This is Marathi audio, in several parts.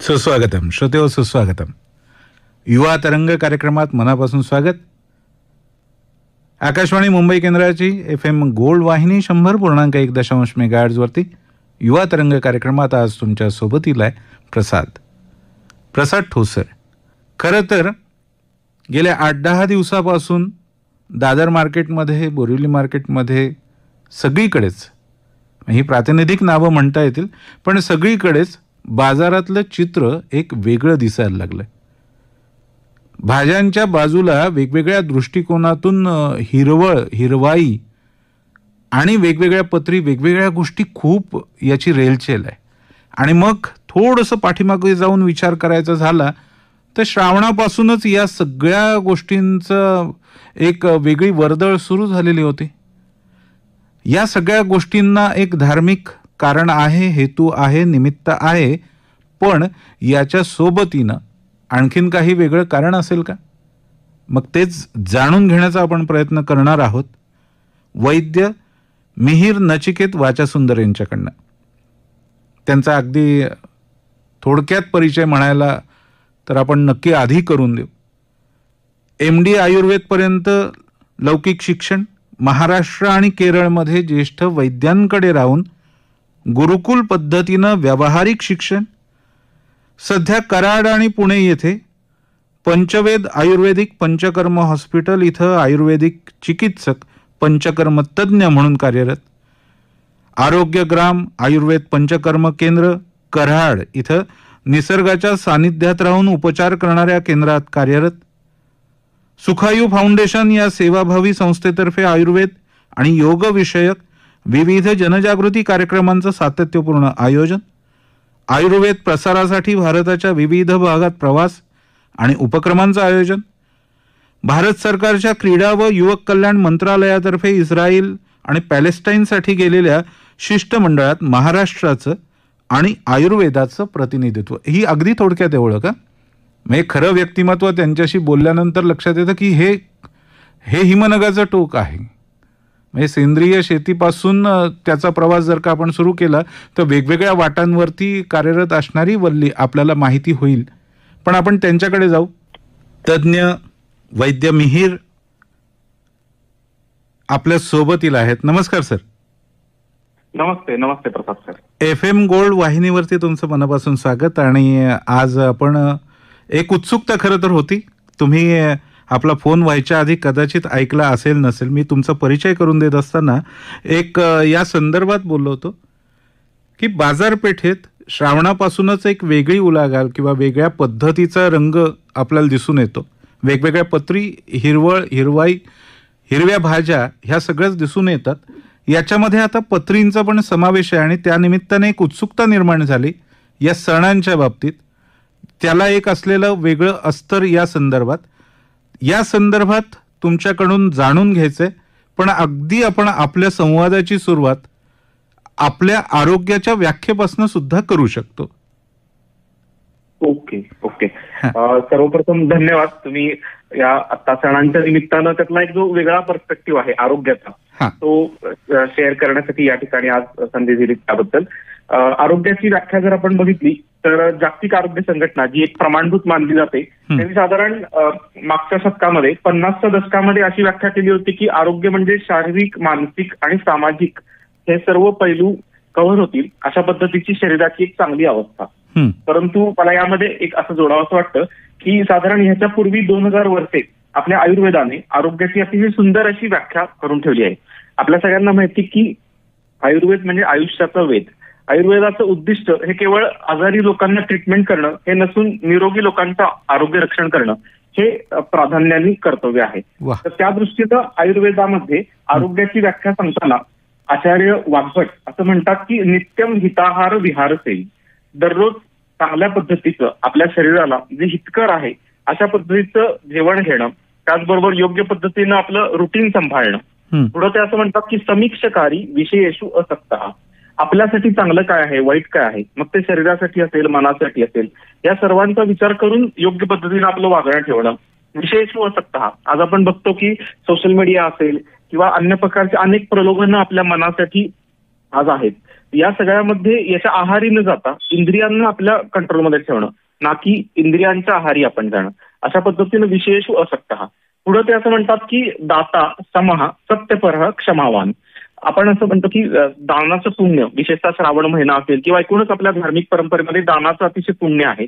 सुस्वागतम श्रोतेहो, सुस्वागतम. युवा तरंग कार्यक्रमात मनापासून स्वागत. आकाशवाणी मुंबई केंद्राची FM गोल्ड वाहिनी 100.1 मेगाहर्ट्झ वरती युवा तरंग कार्यक्रमात आज तुमच्या सोबतीला आहे प्रसाद ठोसर. खरं तर गेल्या 8-10 दिवसापासून दादर मार्केटमध्ये, बोरिवली मार्केटमध्ये सगळीकडेच, ही प्रातिनिधिक नावं म्हणता येतील, पण सगळीकडेच बाजारातलं चित्र एक वेगळं दिसायला लागलं. भाज्यांच्या बाजूला वेगवेगळ्या दृष्टिकोनातून हिरवाई आणि वेगवेगळ्या पत्री, वेगवेगळ्या गोष्टी, खूप याची रेलचेल आहे. आणि मग थोडंसं पाठीमागे जाऊन विचार करायचा झाला तर श्रावणापासूनच या सगळ्या गोष्टींचं एक वेगळी वर्दळ सुरू झालेली होती. या सगळ्या गोष्टींना एक धार्मिक कारण आहे, हेतू आहे, निमित्त आहे, पण याच्या सोबतीनं आणखीन काही वेगळं कारण असेल का? मग तेच जाणून घेण्याचा आपण प्रयत्न करणार आहोत वैद्य मिहीर नचिकेत वाचासुंदर यांच्याकडनं. त्यांचा अगदी थोडक्यात परिचय म्हणायला तर आपण नक्की आधी करून देऊ. MD आयुर्वेदपर्यंत लौकिक शिक्षण, महाराष्ट्र आणि केरळमध्ये ज्येष्ठ वैद्यांकडे राहून गुरुकुल पद्धतीनं व्यावहारिक शिक्षण, सध्या कराड आणि पुणे येथे पंचवेद आयुर्वेदिक पंचकर्म हॉस्पिटल इथं आयुर्वेदिक चिकित्सक, पंचकर्म तज्ज्ञ म्हणून कार्यरत. आरोग्यग्राम आयुर्वेद पंचकर्म केंद्र कराड इथं निसर्गाच्या सानिध्यात राहून उपचार करणाऱ्या केंद्रात कार्यरत. सुखायू फाउंडेशन या सेवाभावी संस्थेतर्फे आयुर्वेद आणि योग विषयक विविध जनजागृती कार्यक्रमांचं सातत्यपूर्ण आयोजन, आयुर्वेद प्रसारासाठी भारताच्या विविध भागात प्रवास आणि उपक्रमांचं आयोजन, भारत सरकारच्या क्रीडा व युवक कल्याण मंत्रालयातर्फे इस्रायल आणि पॅलेस्टाईनसाठी गेलेल्या शिष्टमंडळात महाराष्ट्राचं आणि आयुर्वेदाचं प्रतिनिधित्व. ही अगदी थोडक्यात एवढं का? म्हणजे खरं व्यक्तिमत्व त्यांच्याशी बोलल्यानंतर लक्षात येतं की हे हिमनगाचं टोक आहे. म्हणजे सेंद्रिय शेतीपासून त्याचा प्रवास जर का आपण सुरू केला तर वेगवेगळ्या वाटांवरती कार्यरत असणारी वल्ली आपल्याला माहिती होईल. पण आपण त्यांच्याकडे जाऊ. तज्ज्ञ वैद्य मिहीर आपल्या सोबतीला आहेत. नमस्कार सर. नमस्ते प्रसाद सर. FM गोल्ड वाहिनीवरती तुमचं मनापासून स्वागत. आणि आज आपण एक उत्सुकता खरं तर होती, तुम्ही आपला फोन व्हायच्या आधी कदाचित ऐकला असेल नसेल. मी तुमचा परिचय करून देत असताना एक या संदर्भात बोललो होतो की बाजारपेठेत श्रावणापासूनच एक वेगळी उलाढाल किंवा वेगळ्या पद्धतीचा रंग आपल्याला दिसून येतो. वेगवेगळ्या पत्री, हिरवाई, हिरव्या भाज्या ह्या सगळ्याच दिसून येतात. याच्यामध्ये आता पत्रींचा पण समावेश आहे आणि त्यानिमित्ताने एक उत्सुकता निर्माण झाली या सणांच्या बाबतीत. त्याला एक असलेलं वेगळं अस्तर या संदर्भात तुमच्याकडून जाणून घ्यायचंय. पण अगदी आपण आपल्या संवादाची सुरुवात आपल्या आरोग्याच्या व्याख्येपासून सुद्धा करू शकतो. ओके. सर्वप्रथम धन्यवाद. तुम्ही या आता सणांच्या निमित्तानं त्यातला एक जो वेगळा पर्स्पेक्टिव्ह आहे आरोग्याचा, तो शेअर करण्यासाठी या ठिकाणी आज संधी दिली. त्याबद्दल आरोग्याची व्याख्या जर आपण बघितली तर जागतिक आरोग्य संघटना जी एक प्रमाणभूत मानली जाते, त्यांनी साधारण मागच्या शतकामध्ये 50च्या दशकामध्ये अशी व्याख्या केली होती की आरोग्य म्हणजे शारीरिक, मानसिक आणि सामाजिक हे सर्व पैलू कव्हर होतील अशा पद्धतीची शरीराची एक चांगली अवस्था. परंतु मला यामध्ये एक असं जोडावं वाटतं की साधारण ह्याच्या पूर्वी 2000 वर्षे आपल्या आयुर्वेदाने आरोग्याची अतिशय सुंदर अशी व्याख्या करून ठेवली आहे. आपल्या सगळ्यांना माहिती की आयुर्वेद म्हणजे आयुष्याचा वेद. आयुर्वेदाचं उद्दिष्ट हे केवळ आजारी लोकांना ट्रीटमेंट करणं हे नसून निरोगी लोकांचं आरोग्य रक्षण करणं हे प्राधान्याने कर्तव्य आहे. तर त्या दृष्टीनं आयुर्वेदामध्ये आरोग्याची व्याख्या सांगताना आचार्य वाग्भट असं म्हणतात की नित्यम हिताहार विहारसेवी, दररोज चांगल्या पद्धतीचं आपल्या शरीराला जे हितकर आहे अशा पद्धतीचं जेवण घेणं, त्याचबरोबर योग्य पद्धतीनं आपलं रुटीन सांभाळणं. पुढे ते असं म्हणतात की समीक्षकारी विषयेषु असक्तः, आपल्यासाठी चांगलं काय आहे, वाईट काय आहे, मग ते शरीरासाठी असेल, मनासाठी असेल, या सर्वांचा विचार करून योग्य पद्धतीनं आपलं वागणं ठेवणं. विषयेषु असक्तः, आज आपण बघतो की सोशल मीडिया असेल किंवा अन्य प्रकारचे अनेक प्रलोभनं आपल्या मनासाठी आज आहेत, या सगळ्यामध्ये याच्या आहारी न जाता इंद्रियांना आपल्या कंट्रोलमध्ये ठेवणं, ना की इंद्रियांच्या आहारी आपण जाणं, अशा पद्धतीनं विशेष असक्त हा. पुढे ते असं म्हणतात की दाता समहा सत्यपरः क्षमावान. आपण असं म्हणतो की दानाचं पुण्य, विशेषतः श्रावण महिना असेल किंवा एकूणच आपल्या धार्मिक परंपरेमध्ये दानाचं अतिशय पुण्य आहे.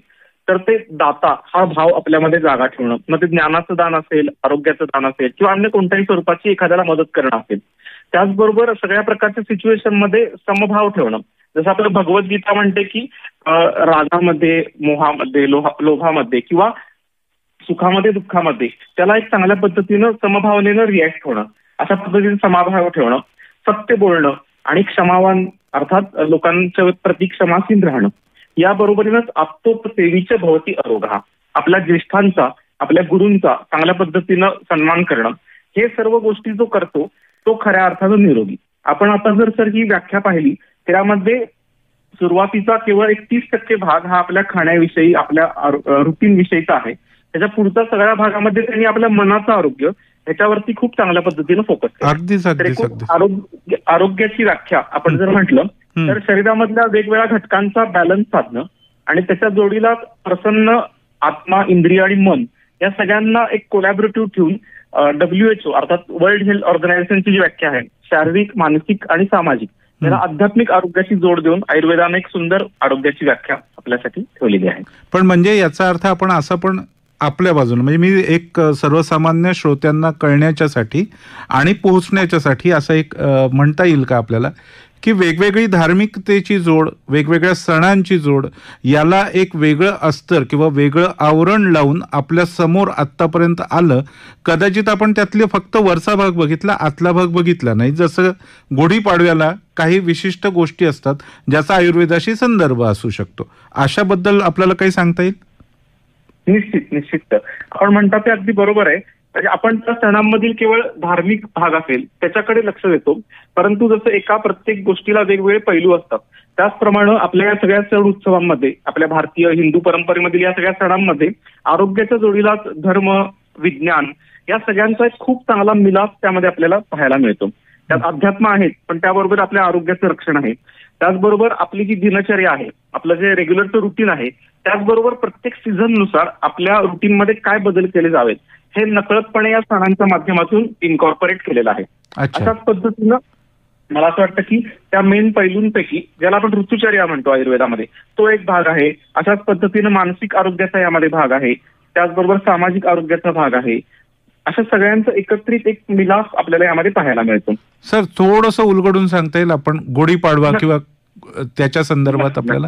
तर ते दाता हा भाव आपल्यामध्ये जागा ठेवणं, मग ते ज्ञानाचं दान असेल, आरोग्याचं दान असेल किंवा अन्य कोणत्याही स्वरूपाची एखाद्याला मदत करणं असेल. त्याचबरोबर सगळ्या प्रकारच्या सिच्युएशनमध्ये समभाव ठेवणं. जसं आपलं भगवद्गीता म्हणते की रागामध्ये, मोहामध्ये, लोभामध्ये किंवा सुखामध्ये, दुःखामध्ये त्याला एक चांगल्या पद्धतीनं समभावनेनं रिॲक्ट होणं, अशा पद्धतीने समाभाव ठेवणं, सत्य बोलणं आणि क्षमावान अर्थात लोकांच्या प्रती क्षमाशील राहणं. या बरोबरीनंच आप्तोपसेवीच भवती अरोगहा, आपल्या ज्येष्ठांचा, आपल्या गुरूंचा चांगल्या पद्धतीनं सन्मान करणं, हे सर्व गोष्टी जो करतो तो खऱ्या अर्थानं निरोगी. आपण आता जर ही व्याख्या पाहिली त्यामध्ये सुरुवातीचा केवळ 31% भाग हा आपल्या खाण्याविषयी, आपल्या रुटीन विषयीचा आहे. त्याच्या पुढच्या सगळ्या भागामध्ये त्यांनी आपल्या मनाचं आरोग्य ह्याच्यावरती खूप चांगल्या पद्धतीनं फोकस केलं. आरोग्याची व्याख्या आपण जर म्हटलं तर शरीरामधल्या वेगवेगळ्या घटकांचा बॅलन्स साधणं आणि त्याच्या जोडीला प्रसन्न आत्मा, इंद्रिय आणि मन या सगळ्यांना एक कोलॅबोरेटिव्ह ठेवून WHO अर्थात वर्ल्ड हेल्थ ऑर्गनायझेशनची जी व्याख्या आहे, शारीरिक, मानसिक आणि सामाजिक, त्याला आध्यात्मिक आरोग्याची जोड देऊन आयुर्वेदाने एक सुंदर आरोग्याची व्याख्या आपल्यासाठी ठेवलेली आहे. पण म्हणजे याचा अर्थ आपण असं पण आपल्या बाजूने, म्हणजे मी एक सर्वसामान्य श्रोत्यांना कळण्याच्यासाठी आणि पोहोचण्याच्यासाठी असं एक म्हणता येईल का आपल्याला की वेगवेगळी धार्मिकतेची जोड, वेगवेगळ्या सणांची जोड, याला एक वेगळं अस्तर किंवा वेगळं आवरण लावून आपल्या समोर आत्तापर्यंत आलं. कदाचित आपण त्यातले फक्त वरचा भाग बघितला, आतला भाग बघितला नाही. जसं गुढीपाडव्याला काही विशिष्ट गोष्टी असतात ज्याचा आयुर्वेदाशी संदर्भ असू शकतो, अशाबद्दल आपल्याला काही सांगता येईल? निश्चित आपण म्हणतात ते अगदी बरोबर आहे. म्हणजे आपण त्या सणांमधील केवळ धार्मिक भाग असेल त्याच्याकडे लक्ष देतो, परंतु जसं एका प्रत्येक गोष्टीला वेगवेगळे पैलू असतात त्याचप्रमाणे आपल्या या सगळ्या सण उत्सवांमध्ये, आपल्या भारतीय हिंदू परंपरेमधील या सगळ्या सणांमध्ये आरोग्याच्या जोडीलाच धर्म, विज्ञान या सगळ्यांचा एक खूप चांगला मिलाप त्यामध्ये आपल्याला पाहायला मिळतो. त्यात अध्यात्म आहेत पण त्याबरोबर आपल्या आरोग्याचं रक्षण आहे. त्याचबरोबर आपली जी दिनचर्या आहे, आपलं जे रेग्युलरचं रुटीन आहे, त्याचबरोबर प्रत्येक सीझननुसार आपल्या रुटीनमध्ये काय बदल केले जावेत हे नकळतपणे या सणांच्या माध्यमातून इन्कॉर्पोरेट केलेलं आहे. अशाच पद्धतीनं मला असं वाटतं की त्या मेन पैलूंपैकी ज्याला आपण ऋतुचर्या म्हणतो आयुर्वेदामध्ये, तो एक भाग आहे. अशाच पद्धतीनं मानसिक आरोग्याचा यामध्ये भाग आहे, त्याचबरोबर सामाजिक आरोग्याचा भाग आहे. अशा सगळ्यांचं एकत्रित एक मिलाप आपल्याला यामध्ये पाहायला मिळतो. सर, थोडंसं उलगडून सांगता येईल आपण गुढीपाडवा किंवा त्याच्या संदर्भात आपल्याला?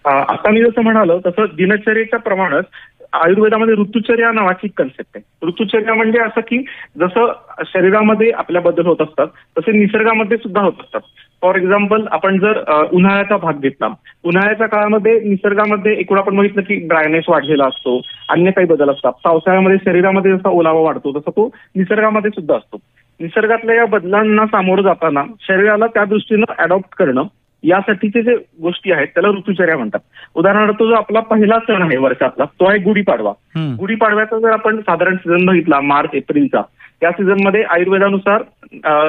आता मी जसं म्हणालो तसं दिनचर्येच्या प्रमाणच आयुर्वेदामध्ये ऋतुचर्या नावाची कन्सेप्ट आहे. ऋतुचर्या म्हणजे असं की जसं शरीरामध्ये आपल्या बदल होत असतात तसे निसर्गामध्ये सुद्धा होत असतात. फॉर एक्झाम्पल आपण जर उन्हाळ्याचा भाग घेतला, उन्हाळ्याच्या काळामध्ये निसर्गामध्ये एकूण आपण बघितलं की ड्रायनेस वाढलेला असतो, अन्य काही बदल असतात. पावसाळ्यामध्ये शरीरामध्ये जसा ओलावा वाढतो तसा तो निसर्गामध्ये सुद्धा असतो. निसर्गातल्या या बदलांना सामोरं जाताना शरीराला त्या दृष्टीनं अडॉप्ट करणं यासाठीचे जे गोष्टी आहेत त्याला ऋतुचर्या म्हणतात. उदाहरणार्थ जो आपला पहिला सण आहे वर्षातला तो आहे गुढीपाडवा. गुढीपाडव्याचा जर आपण साधारण सीझन बघितला मार्च एप्रिलचा, या सीझनमध्ये आयुर्वेदानुसार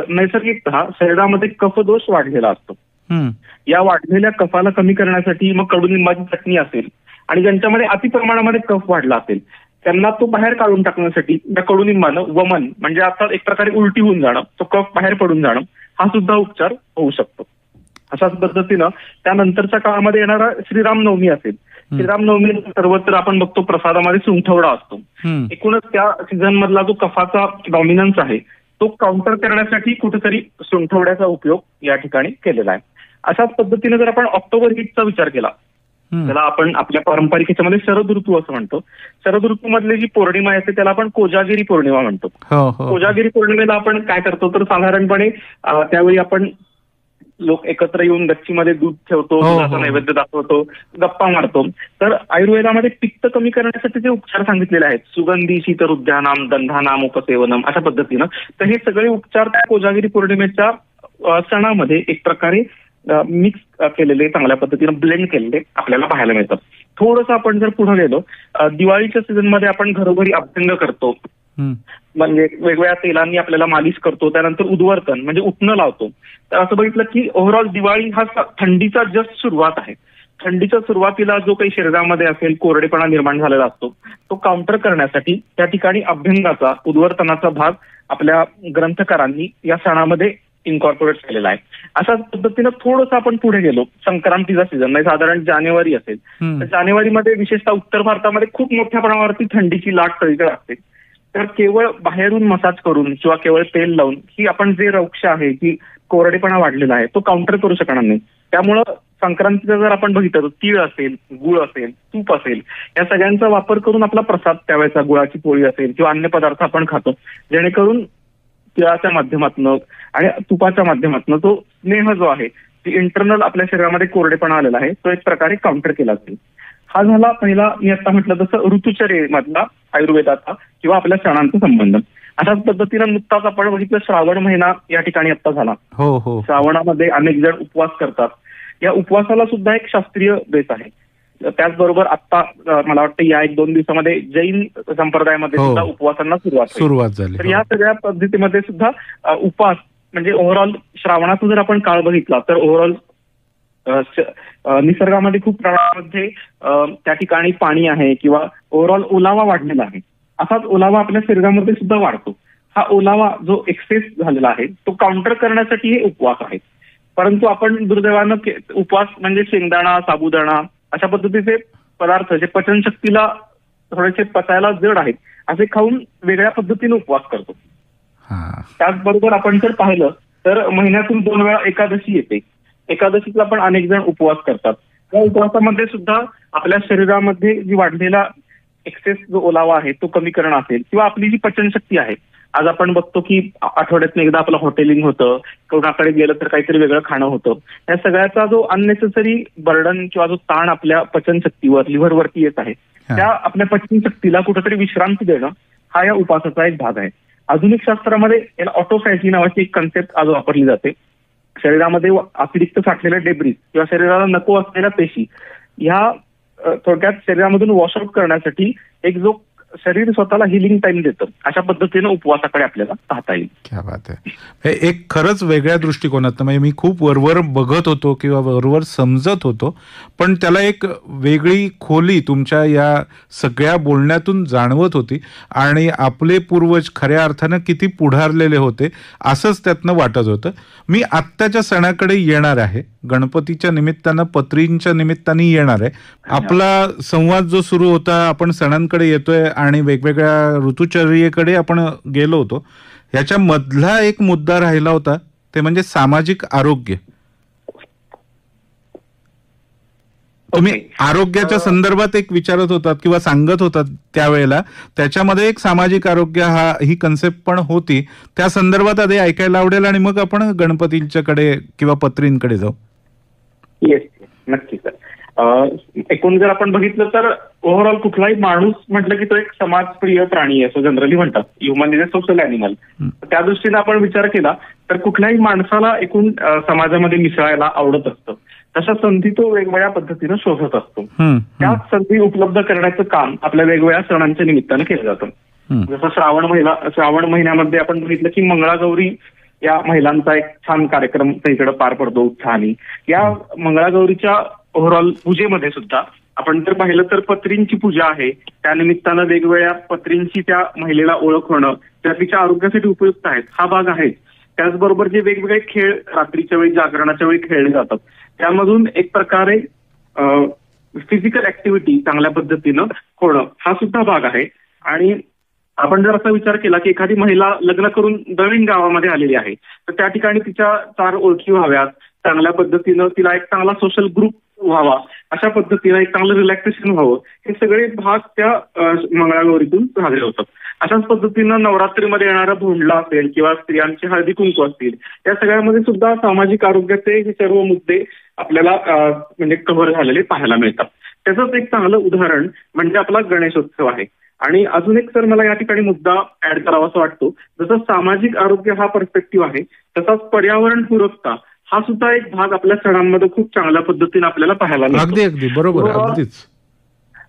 नैसर्गिकतः शरीरामध्ये कफदोष वाढलेला असतो. या वाढलेल्या कफाला कमी करण्यासाठी मग कडुलिंबाची चटणी असेल आणि ज्यांच्यामध्ये अतिप्रमाणामध्ये कफ वाढला असेल त्यांना तो बाहेर काढून टाकण्यासाठी त्या कडुलिंबानं वमन म्हणजे आता एक प्रकारे उलटी होऊन जाणं, तो कफ बाहेर पडून जाणं, हा सुद्धा उपचार होऊ शकतो. अशाच पद्धतीनं त्यानंतरच्या काळामध्ये येणारा श्रीरामनवमी असेल, श्रीरामनवमी सर्वत्र आपण बघतो प्रसादामध्ये सुंठवडा असतो. एकूणच त्या सीझन मधला जो कफाचा डॉमिनन्स आहे तो काउंटर करण्यासाठी कुठेतरी सुंठवड्याचा उपयोग या ठिकाणी केलेला आहे. अशाच पद्धतीने जर आपण ऑक्टोबर हिटचा विचार केला, त्याला आपण आपल्या पारंपरिक ह्याच्यामध्ये शरद ऋतू असं म्हणतो. शरद ऋतूमधली जी पौर्णिमा येते त्याला आपण कोजागिरी पौर्णिमा म्हणतो. कोजागिरी पौर्णिमेला आपण काय करतो तर साधारणपणे त्यावेळी आपण लोक एकत्र येऊन गच्चीमध्ये दूध ठेवतो, दुधाचा नैवेद्य दाखवतो, गप्पा मारतो. तर आयुर्वेदामध्ये पित्त कमी करण्यासाठी जे उपचार सांगितलेले आहेत, सुगंधी शीतरुद्यानाम, दंधानाम, उपसेवनम, अशा पद्धतीनं, तर हे सगळे उपचार त्या कोजागिरी पौर्णिमेच्या सणामध्ये एक प्रकारे मिक्स केलेले, चांगल्या पद्धतीनं ब्लेंड केलेले आपल्याला पाहायला मिळतात. थोडंसं आपण जर पुढे गेलो, दिवाळीच्या सीझनमध्ये आपण घरोघरी अभ्यंग करतो, म्हणजे वेगवेगळ्या तेलांनी आपल्याला मालिश करतो, त्यानंतर उद्वर्तन म्हणजे उठणं लावतो. तर असं बघितलं की ओव्हरऑल दिवाळी हा थंडीचा जस्ट सुरुवात आहे. थंडीच्या सुरुवातीला जो काही शरीरामध्ये असेल कोरडेपणा निर्माण झालेला असतो तो काउंटर करण्यासाठी त्या ठिकाणी अभ्यंगाचा उद्वर्तनाचा भाग आपल्या ग्रंथकारांनी या सणामध्ये इन्कॉर्पोरेट केलेला आहे. अशाच पद्धतीनं थोडंसं आपण पुढे गेलो, संक्रांतीचा सीझन म्हणजे साधारण जानेवारी असेल तर जानेवारीमध्ये विशेषतः उत्तर भारतामध्ये खूप मोठ्या प्रमाणावरती थंडीची लाट सगळीकडे असते. तर केवळ बाहेरून मसाज करून किंवा केवळ तेल लावून ही आपण जे रौक्ष आहे की कोरडेपणा वाढलेला आहे तो काउंटर करू शकणार नाही. त्यामुळं संक्रांतीचा जर आपण बघितलं तर तीळ असेल, गुळ असेल, तूप असेल या सगळ्यांचा वापर करून आपला प्रसाद त्यावेळेचा गुळाची पोळी असेल किंवा अन्य पदार्थ आपण खातो, जेणेकरून तिळाच्या माध्यमातून आणि तुपाच्या माध्यमातून तो स्नेह जो आहे ती इंटरनल आपल्या शरीरामध्ये कोरडेपणा आलेला आहे तो एक प्रकारे काउंटर केला जाईल. हा झाला पहिला मी आता म्हटलं तसं ऋतुचर्येमधला आयुर्वेदाचा किंवा आपल्या सणांचा संबंध. अशाच पद्धतीनं नुकताच आपण बघितलं श्रावण महिना या ठिकाणी आता झाला. श्रावणामध्ये अनेक जण उपवास करतात. या उपवासाला सुद्धा एक शास्त्रीय बेस आहे. त्याचबरोबर आता मला वाटतं या 1-2 दिवसामध्ये जैन संप्रदायामध्ये सुद्धा उपवासांना सुरुवात झाली. तर या सगळ्या पद्धतीमध्ये सुद्धा उपवास म्हणजे ओव्हरऑल श्रावणाचा जर आपण काळ बघितला तर ओव्हरऑल निसर्गामध्ये खूप प्रमाणामध्ये त्या ठिकाणी पाणी आहे किंवा ओव्हरऑल ओलावा वाढलेला आहे. असाच ओलावा आपल्या शरीरामध्ये सुद्धा वाढतो. हा ओलावा जो एक्सेस झालेला आहे तो काउंटर करण्यासाठी हे उपवास आहेत. परंतु आपण दुर्दैवानं उपवास म्हणजे शेंगदाणा, साबुदाणा अशा पद्धतीचे पदार्थ जे पचनशक्तीला थोडेसे पचायला जड आहेत असे खाऊन वेगळ्या पद्धतीने उपवास करतो. त्याचबरोबर आपण जर पाहिलं तर महिन्यातून 2 वेळा एकादशी येते. एकादशीला पण अनेक जण उपवास करतात. त्या उपवासामध्ये सुद्धा आपल्या शरीरामध्ये जी वाढलेला एक्सेस जो ओलावा आहे तो कमी करणं असेल किंवा आपली जी पचनशक्ती आहे, आज आपण बघतो की आठवड्यातून एकदा आपलं हॉटेलिंग होतं, कोणाकडे गेलं तर काहीतरी वेगळं खाणं होतं. या सगळ्याचा जो अननेसेसरी बर्डन किंवा जो ताण आपल्या पचनशक्तीवर लिव्हरवरती येत आहे त्या आपल्या पचनशक्तीला कुठेतरी विश्रांती देणं हा या उपवासाचा एक भाग आहे. आधुनिक शास्त्रामध्ये याला ऑटोफॅजी नावाची एक कन्सेप्ट आज वापरली जाते. शरीरामध्ये अतिरिक्त साठलेल्या डेब्रिज किंवा शरीराला नको असलेल्या पेशी ह्या थोडक्यात शरीरामधून वॉशआउट करण्यासाठी एक जो शरीर स्वतःला हिलिंग टाइम देतं अशा पद्धतीनं उपवासाकडे आपल्याला पाहता येईल. क्या बात आहे. हे एक खरंच वेगळ्या दृष्टिकोनात म्हणजे मी खूप वरवर बघत होतो किंवा वरवर समजत होतो पण त्याला एक वेगळी खोली तुमच्या या सगळ्या बोलण्यातून जाणवत होती आणि आपले पूर्वज खऱ्या अर्थानं किती पुढारलेले होते असंच त्यातनं वाटत होतं. मी आत्ताच्या सणाकडे येणार आहे, गणपतीच्या निमित्तानं पत्रींच्या निमित्ताने येणार आहे. आपला संवाद जो सुरू होता आपण सणांकडे येतोय आणि वेगवेगळ्या ऋतुचर्येकडे आपण गेलो होतो. याच्या मधला एक मुद्दा राहिला होता ते म्हणजे सामाजिक आरोग्य. तुम्ही आरोग्याच्या संदर्भात एक विचारत होतात किंवा सांगत होतात त्यावेळेला, त्याच्यामध्ये एक सामाजिक आरोग्य ही कन्सेप्ट पण होती. त्या संदर्भात आधी ऐकायला आवडेल आणि मग आपण गणपतींच्याकडे किंवा पत्रींकडे जाऊ. येस, नक्की सर. एकूण जर आपण बघितलं तर ओव्हरऑल कुठलाही माणूस म्हटलं की तो एक समाजप्रिय प्राणी आहे असं जनरली म्हणतात. Human is a social animal. त्या दृष्टीने आपण विचार केला तर कुठल्याही माणसाला एकूण समाजामध्ये मिसळायला आवडत असतं. तशा संधी तो वेगवेगळ्या पद्धतीनं शोधत असतो. त्या संधी उपलब्ध करण्याचं काम आपल्या वेगवेगळ्या सणांच्या निमित्तानं केलं जातं. जसं श्रावण महिन्यामध्ये आपण बघितलं की मंगळागौरी या महिलांचा एक छान कार्यक्रम इकडे पार पडतो उत्साहाने. या मंगळागौरीच्या ओव्हरऑल पूजेमध्ये सुद्धा आपण जर पाहिलं तर पत्रींची पूजा आहे. त्यानिमित्तानं वेगवेगळ्या पत्रींची त्या महिलेला ओळख होणं त्या तिच्या आरोग्यासाठी उपयुक्त आहेत हा भाग आहे. त्याचबरोबर जे वेगवेगळे खेळ रात्रीच्या वेळी जागरणाच्या वेळी खेळले जातात त्यामधून एक प्रकारे फिजिकल ऍक्टिव्हिटी चांगल्या पद्धतीनं होणं हा सुद्धा भाग आहे. आणि आपण जर असा विचार केला की एखादी महिला लग्न करून नवीन गावामध्ये आलेली आहे तर त्या ठिकाणी तिच्या 4 ओळखी व्हाव्यात, चांगल्या पद्धतीनं तिला एक चांगला सोशल ग्रुप व्हावा, अशा पद्धतीनं एक चांगलं रिलॅक्सेशन व्हावं, हे सगळे भाग त्या मंगळागौरीतून साजरे होतात. अशाच पद्धतीनं नवरात्रीमध्ये येणारा भोंडला असेल किंवा स्त्रियांचे हळदी कुंकू असतील या सगळ्यामध्ये सुद्धा सामाजिक आरोग्याचे हे सर्व मुद्दे आपल्याला म्हणजे कव्हर झालेले पाहायला मिळतात. त्याचंच एक चांगलं उदाहरण म्हणजे आपला गणेशोत्सव आहे. आणि अजून एक सर मला या ठिकाणी मुद्दा ऍड करावा असं वाटतो. जसं सामाजिक आरोग्य हा पर्स्पेक्टिव्ह आहे तसाच पर्यावरण पूरकता हा सुद्धा एक भाग आपल्या सणांमध्ये खूप चांगल्या पद्धतीने आपल्याला पाहायला मिळतो. अगदी बरोबर. अगदीच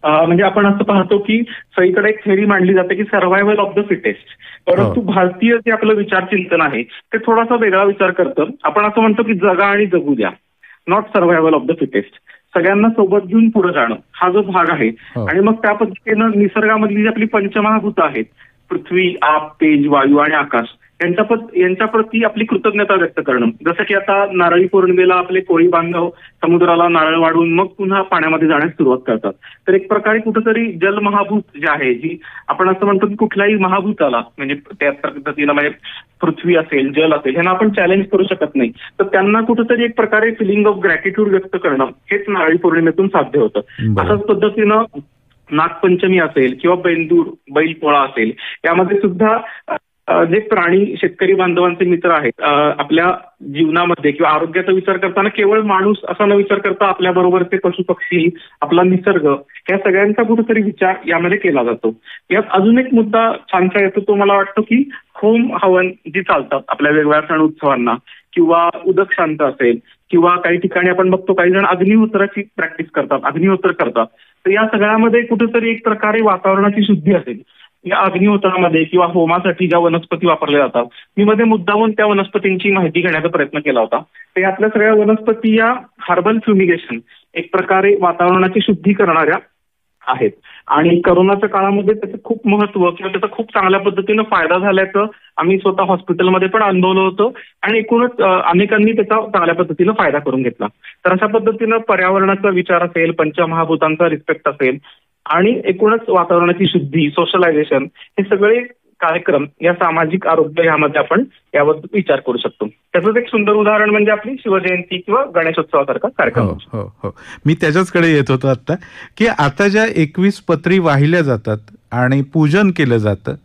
म्हणजे आपण असं पाहतो की सगळीकडे एक थेअरी मांडली जाते की सर्व्हायव्हल ऑफ द फिटेस्ट, परंतु भारतीय जे आपलं विचार चिंतन आहे ते थोडासा वेगळा विचार करतं. आपण असं म्हणतो की जगा आणि जगू द्या, not survival of the fittest. सगळ्यांना सोबत घेऊन पुढे जाणं हा जो भाग आहे. आणि मग त्या पद्धतीनं निसर्गामधली जी आपली पंचमहाभूतं आहेत, पृथ्वी, आप, तेज, वायू आणि आकाश, यांच्या प्रती आपली कृतज्ञता व्यक्त करणं. जसं की आता नारळी पौर्णिमेला आपले कोळी बांधव समुद्राला नारळ वाढून मग पुन्हा पाण्यामध्ये जाण्यास सुरुवात करतात. तर एक प्रकारे कुठेतरी जलमहाभूत जे आहे, जी आपण असं म्हणतो की कुठल्याही महाभूताला म्हणजे त्या पद्धतीनं म्हणजे पृथ्वी असेल, जल असेल, ह्यांना आपण चॅलेंज करू शकत नाही. तर त्यांना कुठेतरी एक प्रकारे फिलिंग ऑफ ग्रॅटिट्यूड व्यक्त करणं हेच नारळी पौर्णिमेतून साध्य होतं. अशाच पद्धतीनं नागपंचमी असेल किंवा बेंदूर, बैलपोळा असेल, यामध्ये सुद्धा जे प्राणी शेतकरी बांधवांचे मित्र आहेत, आपल्या जीवनामध्ये किंवा आरोग्याचा विचार करताना केवळ माणूस असा न विचार करता आपल्या बरोबरचे पशु पक्षी, आपला निसर्ग, या सगळ्यांचा कुठेतरी विचार यामध्ये केला जातो. यात अजून एक मुद्दा छानसा येतो, तो मला वाटतो की होम हवन जी चालतात आपल्या वेगवेगळ्या सण उत्सवांना, किंवा उदक शांत असेल, किंवा काही ठिकाणी आपण बघतो काही जण अग्निहोत्राची प्रॅक्टिस करतात, अग्निहोत्र करतात. तर या सगळ्यामध्ये कुठेतरी एक प्रकारे वातावरणाची शुद्धी असेल. या अग्निहोत्रामध्ये किंवा होमासाठी ज्या वनस्पती वापरल्या जातात, मी मध्ये मुद्दामून त्या वनस्पतींची माहिती घेण्याचा प्रयत्न केला होता. तर यातल्या सगळ्या वनस्पती या हार्बल फ्युमिगेशन, एक प्रकारे वातावरणाची शुद्धी करणाऱ्या आहेत. आणि करोनाच्या काळामध्ये त्याचं खूप महत्व किंवा त्याचा खूप चांगल्या पद्धतीनं फायदा झाल्याचं आम्ही स्वतः हॉस्पिटलमध्ये पण अनुभवलं होतं, आणि एकूणच अनेकांनी त्याचा चांगल्या पद्धतीनं फायदा करून घेतला. तर अशा पद्धतीनं पर्यावरणाचा विचार असेल, पंचमहाभूतांचा रिस्पेक्ट असेल, आणि एकूणच वातावरणाची शुद्धी, सोशलायझेशन, हे सगळे कार्यक्रम या सामाजिक आरोग्य यामध्ये आपण याबद्दल विचार करू शकतो. त्याचंच एक सुंदर उदाहरण म्हणजे आपली शिवजयंती किंवा गणेशोत्सवासारखा कार्यक्रम. हो हो, मी त्याच्याचकडे येत होतो आता, की आता ज्या 21 पत्री वाहिल्या जातात आणि पूजन केलं जातं,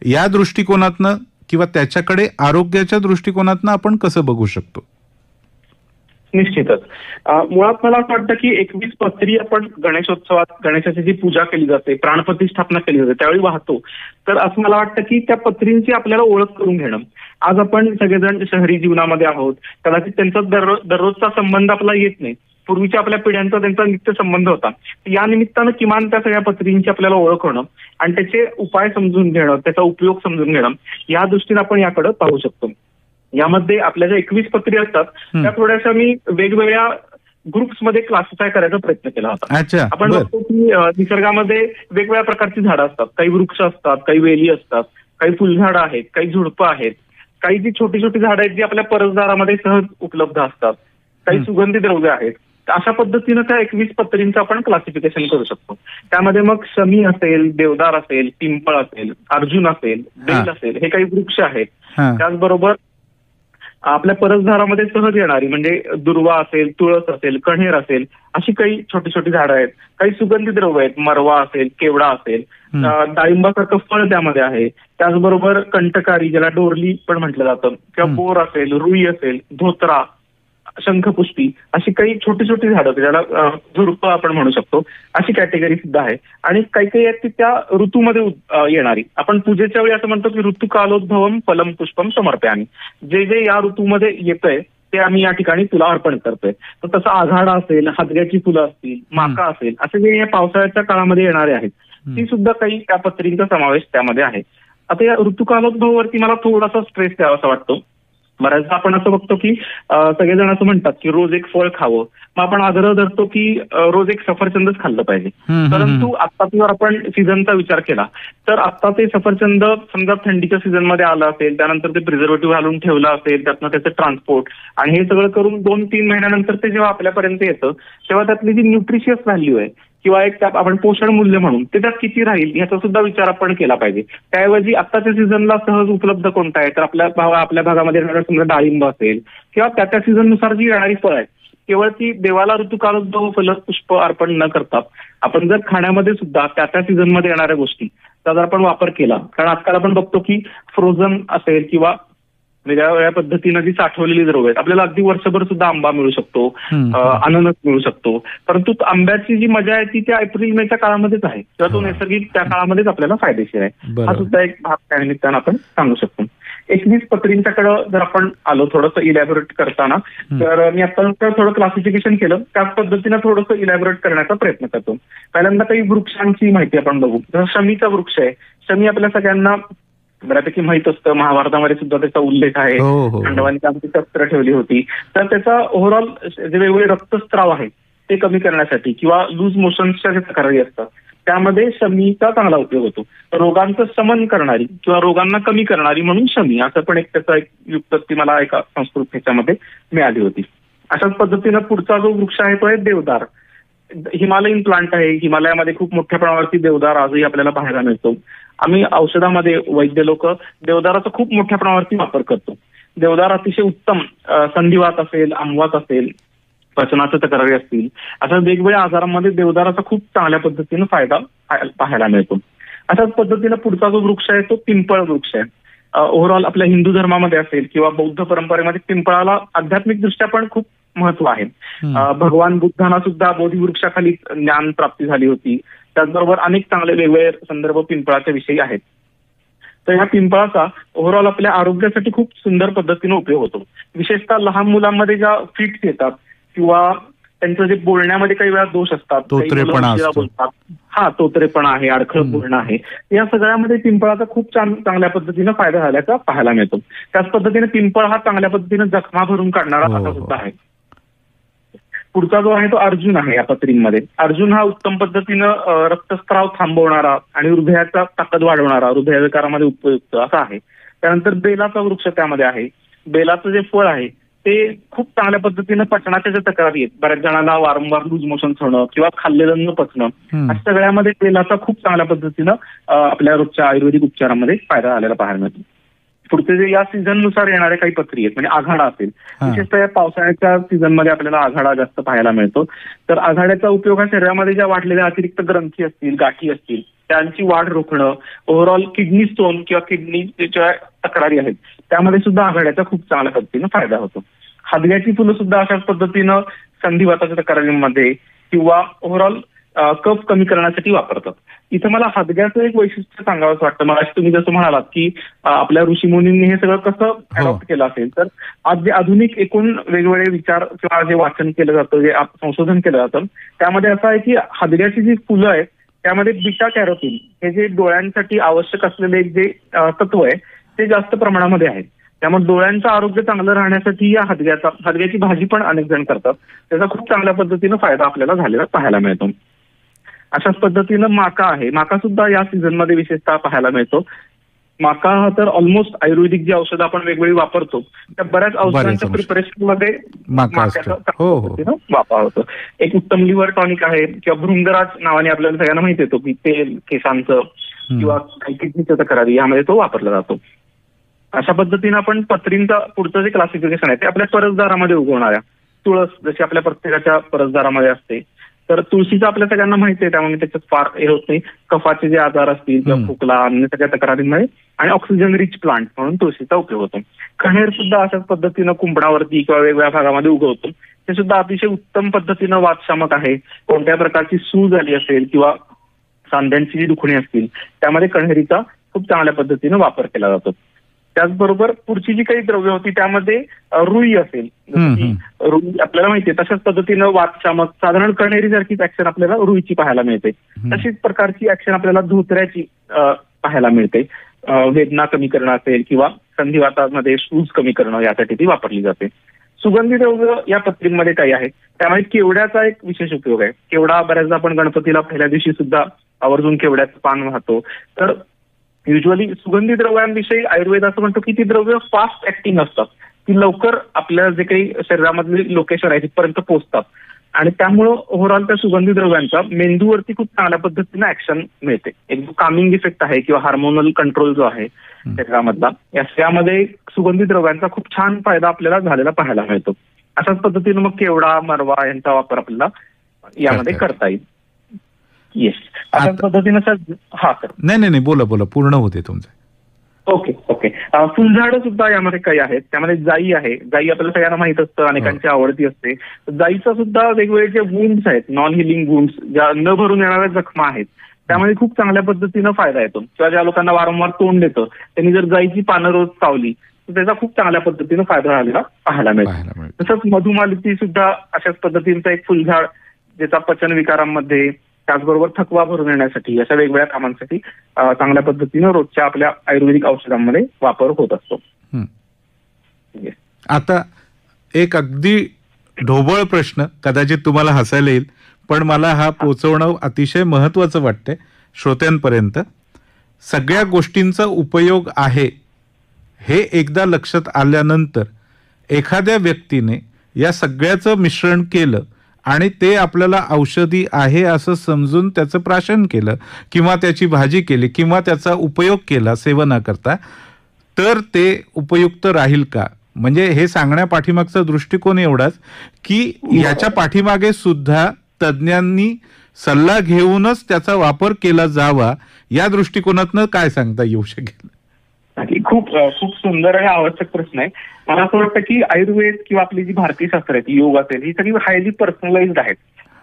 या दृष्टिकोनातनं किंवा त्याच्याकडे आरोग्याच्या दृष्टिकोनातनं आपण कसं बघू शकतो? निश्चितच. मुळात मला असं वाटतं की 21 पत्री आपण गणेशोत्सवात गणेशाची जी पूजा केली जाते, प्राणप्रतिष्ठापना केली जाते, त्यावेळी वाहतो. तर असं मला वाटतं की त्या पत्रींची आपल्याला ओळख करून घेणं. आज आपण सगळेजण शहरी जीवनामध्ये आहोत, कदाचित त्यांचा दररोजचा संबंध आपला येत नाही. पूर्वीच्या आपल्या पिढ्यांचा त्यांचा नित्य संबंध होता. या निमित्तानं किमान त्या सगळ्या पत्रींची आपल्याला ओळख होणं आणि त्याचे उपाय समजून घेणं, त्याचा उपयोग समजून घेणं, या दृष्टीने आपण याकडे पाहू शकतो. यामध्ये आपल्या ज्या 21 पत्री असतात त्या थोड्याशा मी वेगवेगळ्या ग्रुप्समध्ये क्लासिफाय करायचा प्रयत्न केला होता. आपण बघतो की निसर्गामध्ये वेगवेगळ्या प्रकारची झाडं असतात. काही वृक्ष असतात, काही वेली असतात, काही फुलझाडं आहेत, काही झुडपं आहेत, काही जी छोटी छोटी झाडं आहेत जी आपल्या परसदारामध्ये सहज उपलब्ध असतात, काही सुगंधी द्रव्य आहेत. अशा पद्धतीनं त्या 21 पत्रींचं आपण क्लासिफिकेशन करू शकतो. त्यामध्ये मग शमी असेल, देवदार असेल, पिंपळ असेल, अर्जुन असेल, बेल असेल, हे काही वृक्ष आहेत. त्याचबरोबर आपल्या परसदारामध्ये सहज येणारी म्हणजे दुर्वा असेल, तुळस असेल, कण्हेर असेल, अशी काही छोटी छोटी झाडं आहेत. काही सुगंधी द्रव्य आहेत, मरवा असेल, केवडा असेल, डाळिंबासारखं फळ त्यामध्ये आहे. त्याचबरोबर कंटकारी, ज्याला डोरली पण म्हटलं जातं, किंवा बोर असेल, रुई असेल, धोत्रा, शंखपुष्पी, अशी काही छोटी छोटी झाडं, ज्याला झुडपं आपण म्हणू शकतो, अशी कॅटेगरी सुद्धा आहे. आणि काही काही आहेत ती त्या ऋतूमध्ये येणारी. आपण पूजेच्या वेळी असं म्हणतो की ऋतुकालोद्भवम फलम पुष्पम समर्पयामी, जे जे या ऋतूमध्ये येतंय ते आम्ही या ठिकाणी तुला अर्पण करतोय. तर तसं आघाडा असेल, हादग्याची फुलं असतील, माका असेल, असे जे या पावसाळ्याच्या काळामध्ये येणारे आहेत, ती सुद्धा काही त्या पत्रींचा समावेश त्यामध्ये आहे. आता या ऋतुकालोद्भवावरती मला थोडासा स्ट्रेस द्यावासा वाटतो. बऱ्याचदा आपण असं बघतो की सगळेजण असं म्हणतात की रोज एक फळ खावं, मग आपण आग्रह धरतो की रोज एक सफरचंदच खाल्लं पाहिजे. परंतु आता जर आपण सीझनचा विचार केला तर आता ते सफरचंद समजा थंडीच्या सीझनमध्ये आलं असेल, त्यानंतर ते प्रिझर्वेटिव्ह घालून ठेवलं असेल, त्यातनं त्याचं ट्रान्सपोर्ट आणि हे सगळं करून 2-3 महिन्यानंतर ते जेव्हा आपल्यापर्यंत येतं तेव्हा त्यातली जी न्यूट्रिशियस व्हॅल्यू आहे किंवा एक आपण पोषण मूल्य म्हणून ते त्यात किती राहील याचा सुद्धा विचार आपण केला पाहिजे. त्याऐवजी आत्ताच्या सीझनला सहज उपलब्ध कोणता आहे तर आपल्या भागामध्ये येणारा समजा डाळिंब असेल किंवा त्या सीझननुसार जी येणारी फळ आहे, केवळ ती देवाला ऋतुकालोद्भव फल पुष्प अर्पण न करता आपण जर खाण्यामध्ये सुद्धा त्या सीझनमध्ये येणाऱ्या गोष्टीचा जर आपण वापर केला, कारण आजकाल आपण बघतो की फ्रोझन असेल किंवा वेगळ्या पद्धतीनं जी साठवलेली द्रव्य आहेत, आपल्याला अगदी वर्षभर सुद्धा आंबा मिळू शकतो, अननस मिळू शकतो. परंतु आंब्याची जी मजा आहे ती त्या एप्रिल मेच्या काळामध्येच आहे किंवा तो नैसर्गिक त्या काळामध्येच आपल्याला फायदेशीर आहे. हा सुद्धा एक भाग त्या निमित्तानं आपण सांगू शकतो. 21 पत्रींच्याकडे जर आपण आलो थोडंसं इलॅबोरेट करताना, तर मी आता थोडं क्लासिफिकेशन केलं, त्याच पद्धतीनं थोडंसं इलॅबोरेट करण्याचा प्रयत्न करतो. पहिल्यांदा काही वृक्षांची माहिती आपण बघू. जसं शमीचा वृक्ष आहे. शमी आपल्या सगळ्यांना बऱ्यापैकी माहित असतं, महाभारतामध्ये सुद्धा त्याचा उल्लेख आहे. पांडवांनी त्यामध्ये शस्त्र ठेवली होती. तर त्याचा ओव्हरऑल जे वेगवेगळे रक्तस्त्राव आहेत ते कमी करण्यासाठी किंवा लूज मोशन्सच्या जे तक्रारी असतात त्यामध्ये शमीचा चांगला उपयोग होतो. रोगांचं शमन करणारी किंवा रोगांना कमी करणारी म्हणून शमी, असं पण एक त्याचा एक व्युत्पत्ती मला एका संस्कृत ह्याच्यामध्ये मिळाली होती. अशाच पद्धतीनं पुढचा जो वृक्ष आहे तो आहे देवदार. हिमालयन प्लांट आहे. हिमालयामध्ये खूप मोठ्या प्रमाणावरती देवदार आजही आपल्याला पाहायला मिळतो. आम्ही औषधामध्ये वैद्य लोक देवदाराचा खूप मोठ्या प्रमाणावरती वापर करतो. देवदार अतिशय उत्तम संधिवात असेल, आमवात असेल, पचनाच्या तक्रारी असतील, अशा वेगवेगळ्या आजारांमध्ये देवदाराचा खूप चांगल्या पद्धतीनं फायदा पाहायला मिळतो. अशाच पद्धतीनं पुढचा जो वृक्ष आहे तो पिंपळ वृक्ष आहे. ओव्हरऑल आपल्या हिंदू धर्मामध्ये असेल किंवा बौद्ध परंपरेमध्ये पिंपळाला आध्यात्मिक दृष्ट्या पण खूप महत्व आहे. भगवान बुद्धांना सुद्धा बोधिवृक्षाखाली ज्ञान प्राप्ती झाली होती. त्याचबरोबर अनेक चांगले वेगवेगळे संदर्भ पिंपळाच्या विषयी आहेत. तर ह्या पिंपळाचा ओव्हरऑल आपल्या आरोग्यासाठी खूप सुंदर पद्धतीने उपयोग होतो. विशेषतः लहान मुलांमध्ये ज्या फिट्स येतात किंवा त्यांचं जे बोलण्यामध्ये काही वेळा दोष असतात, बोलतात, तोतरेपणा आहे, अडखळत बोलणं आहे, या सगळ्यामध्ये पिंपळाचा खूप चांगल्या पद्धतीनं फायदा झाल्याचा पाहायला मिळतो. त्याच पद्धतीने पिंपळ हा चांगल्या पद्धतीने जखमा भरून काढणारा असा सुद्धा आहे. पुढचा जो आहे तो अर्जुन आहे या पत्रींमध्ये. अर्जुन हा उत्तम पद्धतीनं रक्तस्त्राव थांबवणारा आणि हृदयाचा ताकद वाढवणारा, हृदयविकारामध्ये उपयुक्त असा आहे. त्यानंतर बेलाचा वृक्ष त्यामध्ये आहे. बेलाचं जे फळ आहे ते खूप चांगल्या पद्धतीनं पचनाच्या ज्या तक्रारी आहेत, बऱ्याच जणांना वारंवार लूज मोशन्स होणं किंवा खाल्लेलं न पचणं, अशा सगळ्यामध्ये बेलाचा खूप चांगल्या पद्धतीनं आपल्या रोजच्या आयुर्वेदिक उपचारामध्ये फायदा झालेला पाहायला मिळतो. पुढचे जे या सीझननुसार येणारे काही पत्री आहेत, म्हणजे आघाडा असेल, विशेषतः या पावसाळ्याच्या सीझनमध्ये आपल्याला आघाडा जास्त पाहायला मिळतो. तर आघाड्याचा उपयोग हा शरीरामध्ये ज्या वाढलेल्या अतिरिक्त ग्रंथी असतील, गाठी असतील, त्यांची वाढ रोखणं, ओव्हरऑल किडनी स्टोन किंवा किडनीच्या तक्रारी आहेत त्यामध्ये सुद्धा आघाड्याचा खूप चांगल्या पद्धतीनं फायदा होतो. हादग्याची फुलं सुद्धा अशाच पद्धतीनं संधिवाताच्या तक्रारींमध्ये किंवा ओव्हरऑल कफ कमी करण्यासाठी वापरतात. इथं मला हादग्याचं एक वैशिष्ट्य सांगावंच वाटतं. मला तुम्ही जसं म्हणालात की आपल्या ऋषीमुनींनी हे सगळं कसं अडॉप्ट केलं असेल, तर आज जे आधुनिक एकूण वेगवेगळे विचार किंवा जे वाचन केलं जातं, जे संशोधन केलं जातं, त्यामध्ये असं आहे की हादग्याची जी फुलं आहेत त्यामध्ये बीटा कॅरोटीन हे जे डोळ्यांसाठी आवश्यक असलेले एक जे तत्व आहे ते जास्त प्रमाणामध्ये आहे. त्यामुळे डोळ्यांचं आरोग्य चांगलं राहण्यासाठी या हादग्याची भाजी पण अनेक जण करतात. त्याचा खूप चांगल्या पद्धतीनं फायदा आपल्याला झालेला पाहायला मिळतो. अशाच पद्धतीनं माका आहे. माका सुद्धा या सीझनमध्ये विशेषतः पाहायला मिळतो. माका हा तर ऑलमोस्ट आयुर्वेदिक जी औषधं आपण वेगवेगळी वापरतो त्या बऱ्याच औषधांच्या प्रिपरेशन मध्ये माक्याचा वापर होतो. एक उत्तम लिव्हर टॉनिक आहे किंवा भृंगराज नावाने आपल्याला सगळ्यांना माहिती येतो की तेल केसांचं किंवा किडनीच्या तक्रारी यामध्ये तो वापरला जातो. अशा पद्धतीनं आपण पत्रींचा पुढचं जे क्लासिफिकेशन आहे ते आपल्या परसदारामध्ये उगवणाऱ्या तुळस जशी आपल्या प्रत्येकाच्या परसदारामध्ये असते, तर तुळशीचं आपल्या सगळ्यांना माहिती आहे, त्यामुळे त्याच्यात फार हे होत नाही. कफाचे जे आजार असतील किंवा खोकला अन्य सगळ्या तक्रारींमध्ये आणि ऑक्सिजन रिच प्लांट म्हणून तुळशीचा उपयोग होतो. कण्हेर सुद्धा अशाच पद्धतीनं कुंपणावरती किंवा वेगवेगळ्या भागामध्ये उगवतो. ते सुद्धा अतिशय उत्तम पद्धतीनं वातशामक आहे. कोणत्या प्रकारची सूज आली असेल किंवा सांध्यांची जी दुखणी असतील त्यामध्ये कण्हेरीचा खूप चांगल्या पद्धतीनं वापर केला जातो. त्याचबरोबर पुढची जी काही द्रव्य होती त्यामध्ये रुई असेल, रुई आपल्याला माहितीये तशाच पद्धतीनं वातशामक साधारण कण्हेरी सारखीच ऍक्शन आपल्याला रुईची पाहायला मिळते. तशीच प्रकारची ऍक्शन आपल्याला धोत्र्याची पाहायला मिळते. वेदना कमी करणं असेल किंवा संधिवातामध्ये सूज कमी करणं यासाठी ती वापरली जाते. सुगंधी द्रव्य या पत्रींमध्ये काही आहे त्यामध्ये केवड्याचा एक विशेष उपयोग आहे. केवडा बऱ्याचदा आपण गणपतीला पहिल्या दिवशी सुद्धा आवर्जून केवड्याचं पान वाहतो. तर युजली सुगंधी द्रव्यांविषयी आयुर्वेद असं म्हणतो की ती द्रव्य फास्ट ऍक्टिंग असतात, ती लवकर आपल्या जे काही शरीरामधले लोकेशन आहे तिथपर्यंत पोहोचतात आणि त्यामुळं ओव्हरऑल त्या सुगंधी द्रव्यांचा मेंदूवरती खूप चांगल्या पद्धतीनं ऍक्शन मिळते. एक जो कामिंग इफेक्ट आहे किंवा हार्मोनल कंट्रोल जो आहे शरीरामधला यामध्ये सुगंधी द्रव्यांचा खूप छान फायदा आपल्याला झालेला पाहायला मिळतो. अशाच पद्धतीनं मग केवडा, मरवा यांचा वापर आपल्याला यामध्ये करता येईल. येस, अशाच पद्धतीनं सर. हा सर. नाही बोला पूर्ण होते तुमचं. ओके. फुलझाडं सुद्धा यामध्ये काही आहेत. त्यामध्ये जाई आहे. जाई आपल्याला सगळ्यांना माहित असतं, अनेकांची आवडती असते. जाईचा सुद्धा वेगवेगळे जे वुंड्स आहेत, नॉन हिलिंग वुंड्स, ज्या न भरून येणाऱ्या जखमा आहेत त्यामध्ये खूप चांगल्या पद्धतीनं फायदा येतो. किंवा ज्या लोकांना वारंवार तोंड येतं त्यांनी जर जायची पानं रोज चावली तर त्याचा खूप चांगल्या पद्धतीनं फायदा झालेला पाहायला मिळतो. तसंच मधुमालती सुद्धा अशाच पद्धतीचं एक फुलझाड ज्याचा पचन विकारांमध्ये त्याचबरोबर थकवा भरून येण्यासाठी अशा वेगवेगळ्या कामांसाठी चांगल्या पद्धतीनं रोजच्या आपल्या आयुर्वेदिक औषधांमध्ये वापर होत असतो. आता एक अगदी ढोबळ प्रश्न, कदाचित तुम्हाला हसायला येईल, पण मला हा पोचवणं अतिशय महत्वाचं वाटतंय श्रोत्यांपर्यंत. सगळ्या गोष्टींचा उपयोग आहे हे एकदा लक्षात आल्यानंतर एखाद्या व्यक्तीने या सगळ्याचं मिश्रण केलं आणि ते आपल्याला औषधी आहे असं समजून त्याचं प्राशन केलं किंवा त्याची भाजी केली किंवा त्याचा उपयोग केला सेवनाकरता, तर ते उपयुक्त राहील का? म्हणजे हे सांगण्या पाठीमागचा दृष्टिकोन एवढाच की याच्या पाठीमागे सुद्धा तज्ज्ञांनी सल्ला घेऊनच त्याचा वापर केला जावा, या दृष्टिकोनातनं काय सांगता येऊ शकेल? खूप खूप सुंदर आणि आवश्यक प्रश्न आहे. मला असं वाटतं की आयुर्वेद किंवा आपली जी भारतीय शास्त्र आहेत, योग असेल, ही सगळी हायली पर्सनलाइज्ड आहेत.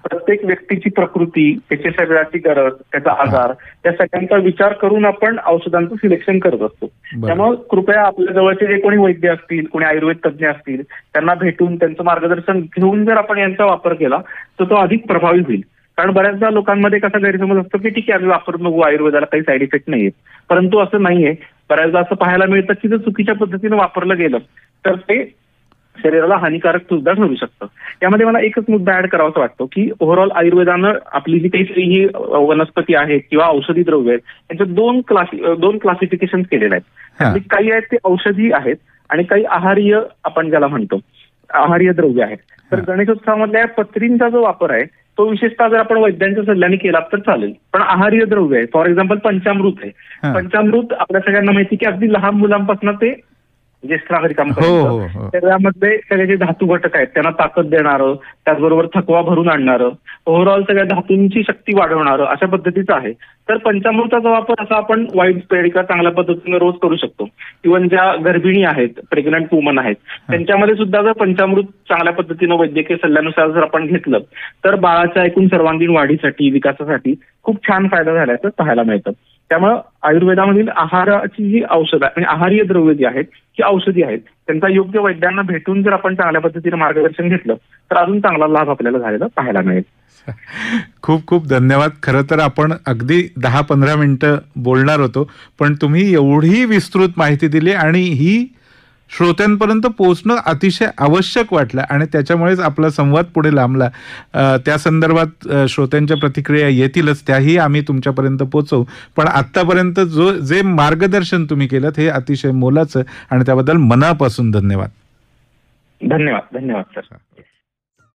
प्रत्येक व्यक्तीची प्रकृती, त्याच्या शरीराची गरज, त्याचा आजार, त्या सगळ्यांचा विचार करून आपण औषधांचं सिलेक्शन करत असतो. त्यामुळे कृपया आपल्या जवळचे जे कोणी वैद्य असतील, कोणी आयुर्वेद तज्ज्ञ असतील, त्यांना भेटून त्यांचं मार्गदर्शन घेऊन जर आपण यांचा वापर केला तर तो अधिक प्रभावी होईल. कारण बऱ्याचदा लोकांमध्ये कसा गैरसमज असतो की ठीक आहे आम्ही वापरून बघू, आयुर्वेदाला काही साईड इफेक्ट नाहीये, परंतु असं नाहीये. बऱ्याचदा असं पाहायला मिळतं की जर चुकीच्या पद्धतीने वापरलं गेलं तर ते शरीराला हानिकारक सुद्धा ठरू शकतं. यामध्ये मला एकच मुद्दा ऍड करावासा वाटतो की ओव्हरऑल आयुर्वेदानं आपली जी काही ही वनस्पती आहेत किंवा औषधी द्रव्य आहेत यांच्या दोन क्लासिफिकेशन केलेले आहेत. काही आहेत ते औषधी आहेत आणि काही आहार्य आपण ज्याला म्हणतो आहार्य द्रव्य आहेत. तर गणेशोत्सवामधल्या पत्रींचा जो वापर आहे तो विशेषतः जर आपण वैद्यांच्या सल्ल्याने केला तर चालेल. पण आहार्य द्रव्य आहे, फॉर एक्झाम्पल पंचामृत आहे. पंचामृत आपल्या सगळ्यांना माहिती की अगदी लहान मुलांपासून ते ज्येष्ठ नागरिकांपर्यंत त्यामध्ये सगळे जे धातू घटक आहेत त्यांना ताकद देणारं, त्याचबरोबर थकवा भरून आणणारं, ओव्हरऑल सगळ्या धातूंची शक्ती वाढवणारं अशा पद्धतीचं आहे. तर पंचामृताचा वापर असा आपण वाईड स्प्रेड किंवा चांगल्या पद्धतीने रोज करू शकतो. इव्हन ज्या गर्भिणी आहेत, प्रेग्नंट वुमन आहेत, त्यांच्यामध्ये सुद्धा जर पंचामृत चांगल्या पद्धतीनं वैद्यकीय सल्ल्यानुसार जर आपण घेतलं तर बाळाच्या एकूण सर्वांगीण वाढीसाठी, विकासासाठी खूप छान फायदा झाल्याचं पाहायला मिळतं. त्यामुळे आयुर्वेदामधील आहाराची जी औषधं आणि आहार्य द्रव्य जी आहेत ही औषधी आहेत, त्यांचा योग्य वैद्यांना भेटून जर आपण चांगल्या पद्धतीने मार्गदर्शन घेतलं तर अजून चांगला लाभ आपल्याला झालेला पाहायला मिळेल. खूप खूप धन्यवाद. खरं तर आपण अगदी 10-15 मिनिटं बोलणार होतो, पण तुम्ही एवढी विस्तृत माहिती दिली आणि ही श्रोत्यांपर्यंत पोहोचणं अतिशय आवश्यक वाटलं आणि त्याच्यामुळेच आपला संवाद पुढे लांबला. त्या संदर्भात श्रोत्यांच्या प्रतिक्रिया येतीलच, त्याही आम्ही तुमच्यापर्यंत पोहोचवू. पण आत्तापर्यंत जे मार्गदर्शन तुम्ही केलं हे अतिशय मोलाचं आणि त्याबद्दल मनापासून धन्यवाद. धन्यवाद. धन्यवाद सर.